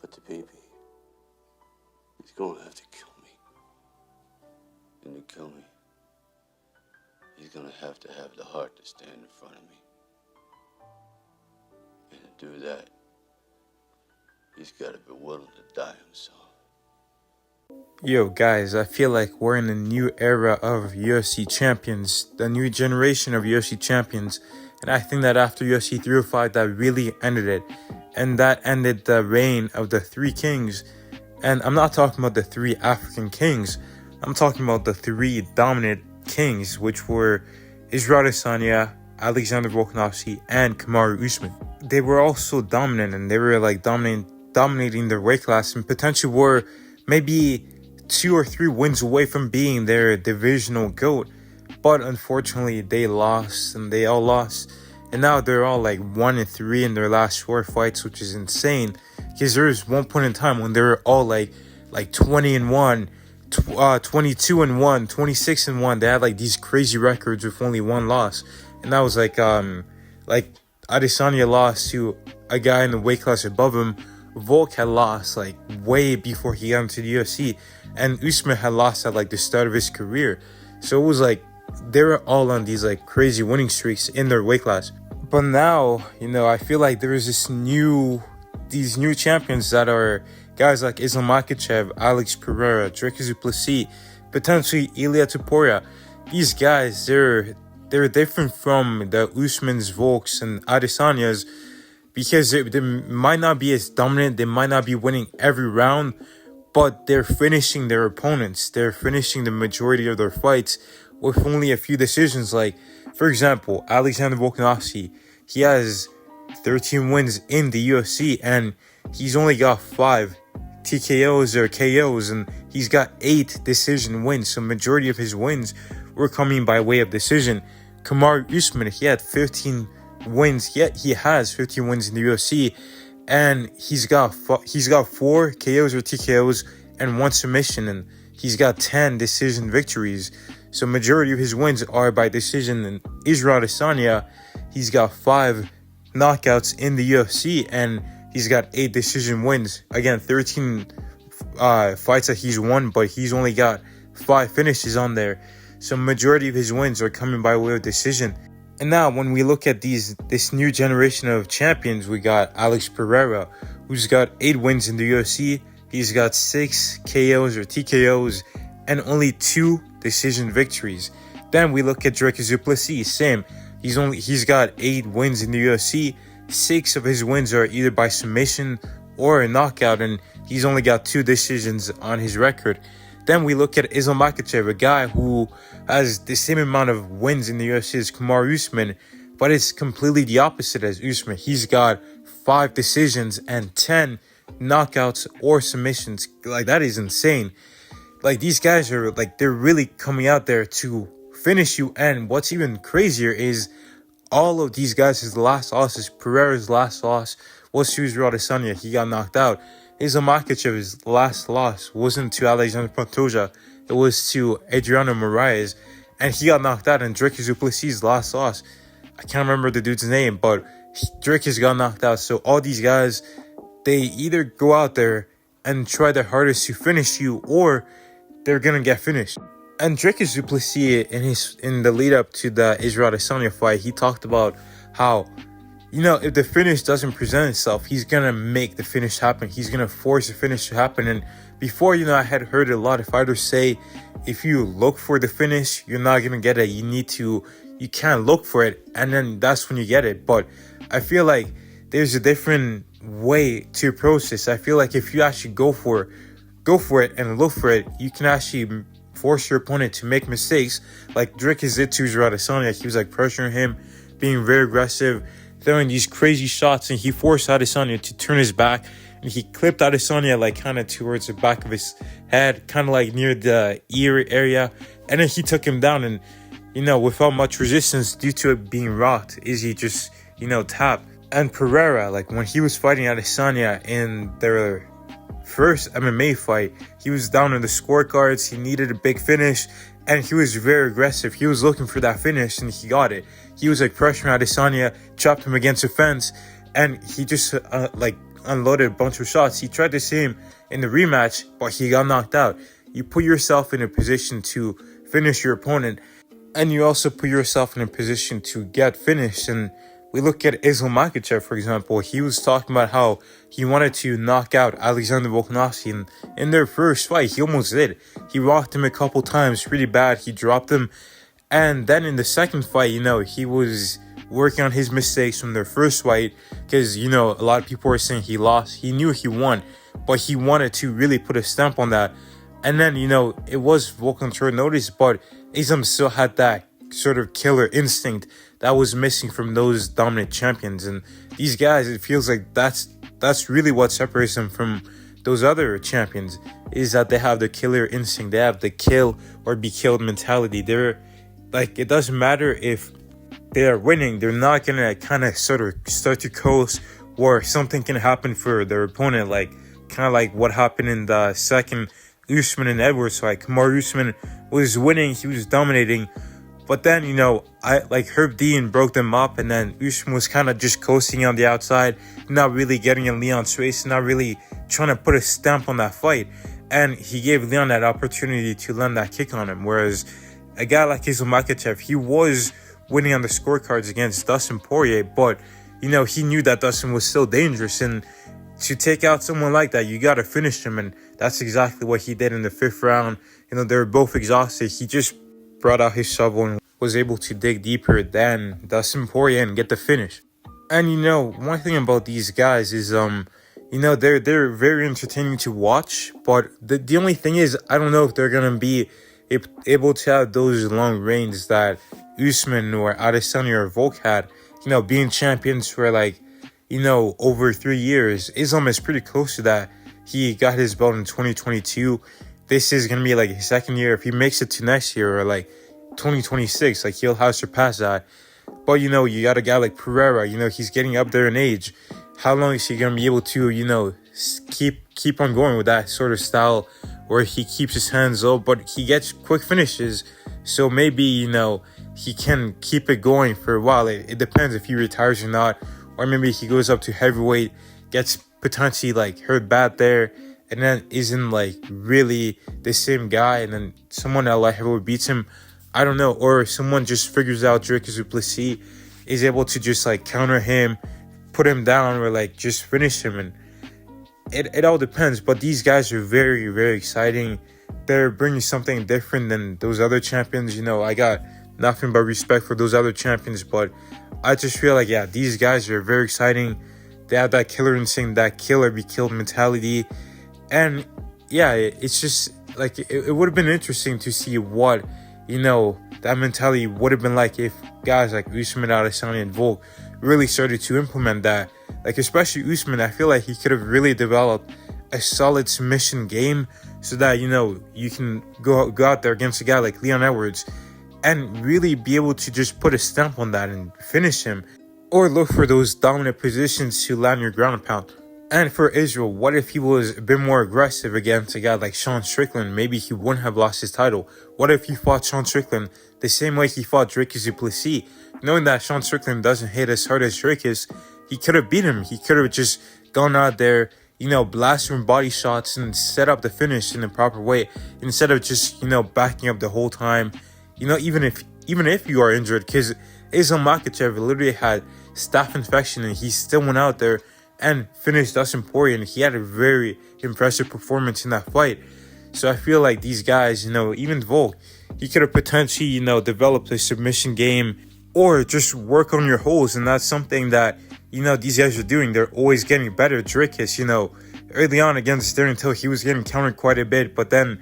But the baby, he's gonna have to kill me. And to kill me, he's gonna have to have the heart to stand in front of me. And to do that, he's gotta be willing to die himself. Yo guys, I feel like we're in a new era of UFC champions, the new generation of UFC champions, and I think that after UFC 305 that really ended it, and that ended the reign of the three kings. And I'm not talking about the three African kings, I'm talking about the three dominant kings, which were Israel Adesanya, Alexander Volkanovski, and Kamaru Usman. They were all so dominant, and they were like dominating their weight class, and potentially were maybe 2 or 3 wins away from being their divisional GOAT. But unfortunately, they lost, and they all lost. And now they're all like 1-3 in their last 4 fights, which is insane. Because there was one point in time when they were all like 20-1, 22-1, 26-1. They had like these crazy records with only 1 loss. And that was like Adesanya lost to a guy in the weight class above him. Volk had lost like way before he got into the UFC, and Usman had lost at like the start of his career. So it was like they were all on these like crazy winning streaks in their weight class. But now, I feel like there is these new champions that are guys like Islam Makhachev, Alex Pereira, Dricus Plessis, potentially Ilia Topuria. These guys, they're different from the Usmans, Volks, and Adesanyas, because they might not be as dominant, they might not be winning every round, but they're finishing their opponents. They're finishing the majority of their fights with only a few decisions. Like, for example, Alexander Volkanovski, he has 13 wins in the UFC, and he's only got 5 TKOs or KOs, and he's got 8 decision wins. So majority of his wins were coming by way of decision. Kamaru Usman, he had 15 wins, yet he has 15 wins in the UFC, and he's got 4 KOs or TKOs and 1 submission, and he's got 10 decision victories. So majority of his wins are by decision. And Israel Adesanya, he's got 5 knockouts in the UFC, and he's got 8 decision wins. Again, 13 fights that he's won, but he's only got 5 finishes on there. So majority of his wins are coming by way of decision. And now when we look at this new generation of champions, we got Alex Pereira, who's got 8 wins in the UFC. He's got 6 KOs or TKOs and only 2 decision victories. Then we look at Dricus Plessis, same. He's got 8 wins in the UFC. 6 of his wins are either by submission or a knockout, and he's only got 2 decisions on his record. Then we look at Islam Makhachev, a guy who has the same amount of wins in the UFC as Kamaru Usman, but it's completely the opposite as Usman. He's got 5 decisions and 10 knockouts or submissions. Like, that is insane. Like, these guys are like, they're really coming out there to finish you. And what's even crazier is all of these guys' last losses. Pereira's last loss was to Israel Adesanya. He got knocked out. Islam Makhachev's last loss wasn't to Alexander Pantoja, it was to Adriano Moraes, and he got knocked out. And Dricus Plessis' last loss, I can't remember the dude's name, but Dricus got knocked out. So all these guys, they either go out there and try their hardest to finish you, or they're gonna get finished. And Dricus Plessis, in the lead up to the Israel Adesanya fight, he talked about how, if the finish doesn't present itself, he's going to make the finish happen. He's going to force the finish to happen. And before, I had heard a lot of fighters say, if you look for the finish, you're not going to get it. You can't look for it, and then that's when you get it. But I feel like there's a different way to approach this. I feel like if you actually go for it and look for it, you can actually force your opponent to make mistakes. Like Dricus did to Israel Adesanya. He was like pressuring him, being very aggressive, throwing these crazy shots, and he forced Adesanya to turn his back, and he clipped Adesanya like kind of towards the back of his head, kind of like near the ear area, and then he took him down, and without much resistance due to it being rocked, Izzy just tapped. And Pereira, like when he was fighting Adesanya in their first MMA fight, he was down in the scorecards, he needed a big finish, and he was very aggressive. He was looking for that finish, and he got it. He was like pressuring Adesanya, chopped him against the fence, and he just unloaded a bunch of shots. He tried the same in the rematch, but he got knocked out. You put yourself in a position to finish your opponent, and you also put yourself in a position to get finished. And we look at Makhachev, for example. He was talking about how he wanted to knock out Alexander Volkanovski, and in their first fight, he almost did. He rocked him a couple times really bad. He dropped him. And then in the second fight, he was working on his mistakes from their first fight, because, a lot of people were saying he lost. He knew he won, but he wanted to really put a stamp on that. And then, it was Volkan short notice, but Islam still had that sort of killer instinct that was missing from those dominant champions. And these guys, it feels like that's really what separates them from those other champions, is that they have the killer instinct. They have the kill or be killed mentality. They're like, it doesn't matter if they're winning, they're not gonna kind of sort of start to coast, or something can happen for their opponent, like kind of like what happened in the second Usman and Edwards fight. Kamaru Usman was winning, he was dominating, but then Herb Dean broke them up, and then Usman was kind of just coasting on the outside, not really getting in Leon's face, not really trying to put a stamp on that fight, and he gave Leon that opportunity to land that kick on him. Whereas a guy like Makhachev, he was winning on the scorecards against Dustin Poirier, but he knew that Dustin was still dangerous, and to take out someone like that, you got to finish him. And that's exactly what he did in the fifth round. They were both exhausted. He just brought out his shovel and was able to dig deeper than Dustin Poirier and get the finish. And one thing about these guys is they're very entertaining to watch, but the only thing is, I don't know if they're gonna be able to have those long reigns that Usman or Adesanya or Volk had, being champions for over 3 years. Islam is pretty close to that. He got his belt in 2022. This is going to be his second year. If he makes it to next year or 2026, he'll have surpassed that. But, you got a guy like Pereira, he's getting up there in age. How long is he going to be able to, keep on going with that sort of style where he keeps his hands low, but he gets quick finishes? So maybe, he can keep it going for a while. It depends if he retires or not. Or maybe he goes up to heavyweight, gets potentially hurt bad there, and then isn't really the same guy, and then someone at light heavyweight beats him. I don't know. Or someone just figures out Dricus Plessis, is able to just counter him, put him down, or just finish him. And it all depends. But these guys are very, very exciting. They're bringing something different than those other champions. I got nothing but respect for those other champions, but I just feel these guys are very exciting. They have that killer instinct, that kill or be killed mentality. And it's just it would have been interesting to see what that mentality would have been like if guys like Usman, Adesanya, and Volk really started to implement that. Especially Usman, I feel he could have really developed a solid submission game, so that you can go out there against a guy like Leon Edwards and really be able to just put a stamp on that and finish him, or look for those dominant positions to land your ground and pound. And for Israel, what if he was a bit more aggressive against a guy like Sean Strickland? Maybe he wouldn't have lost his title. What if he fought Sean Strickland the same way he fought Dricus Du Plessis? Knowing that Sean Strickland doesn't hit as hard as Dricus, he could have beat him. He could have just gone out there, blast from body shots and set up the finish in the proper way, instead of just, backing up the whole time. Even if you are injured, because Islam Makhachev literally had staph infection and he still went out there and finished Dustin Poirier, and he had a very impressive performance in that fight. So I feel these guys, even Volk, he could have potentially, developed a submission game, or just work on your holes, and that's something that, these guys are doing. They're always getting better. Dricus, early on against Darren Till, he was getting countered quite a bit, but then,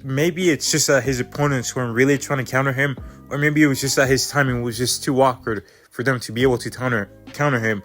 maybe it's just that his opponents weren't really trying to counter him, or maybe it was just that his timing was just too awkward for them to be able to counter him.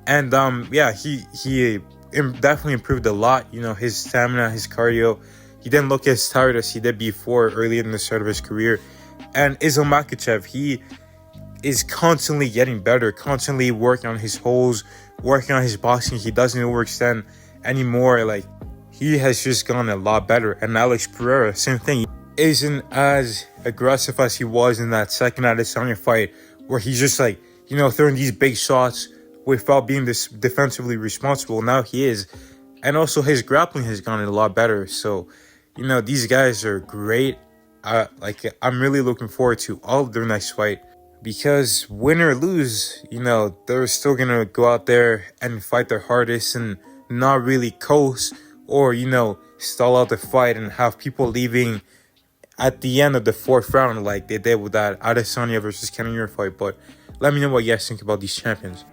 And he definitely improved a lot. His stamina, his cardio. He didn't look as tired as he did before early in the start of his career. And Islam Makhachev, he is constantly getting better, constantly working on his holes, working on his boxing. He doesn't overextend anymore. He has just gone a lot better. And Alex Pereira, same thing. He isn't as aggressive as he was in that second Adesanya fight, where he's just throwing these big shots without being this defensively responsible. Now he is. And also his grappling has gotten a lot better. So, these guys are great. I'm really looking forward to all of their next fight. Because win or lose, they're still going to go out there and fight their hardest and not really coast or, stall out the fight and have people leaving at the end of the 4th round like they did with that Adesanya versus Cannonier fight. But let me know what you guys think about these champions.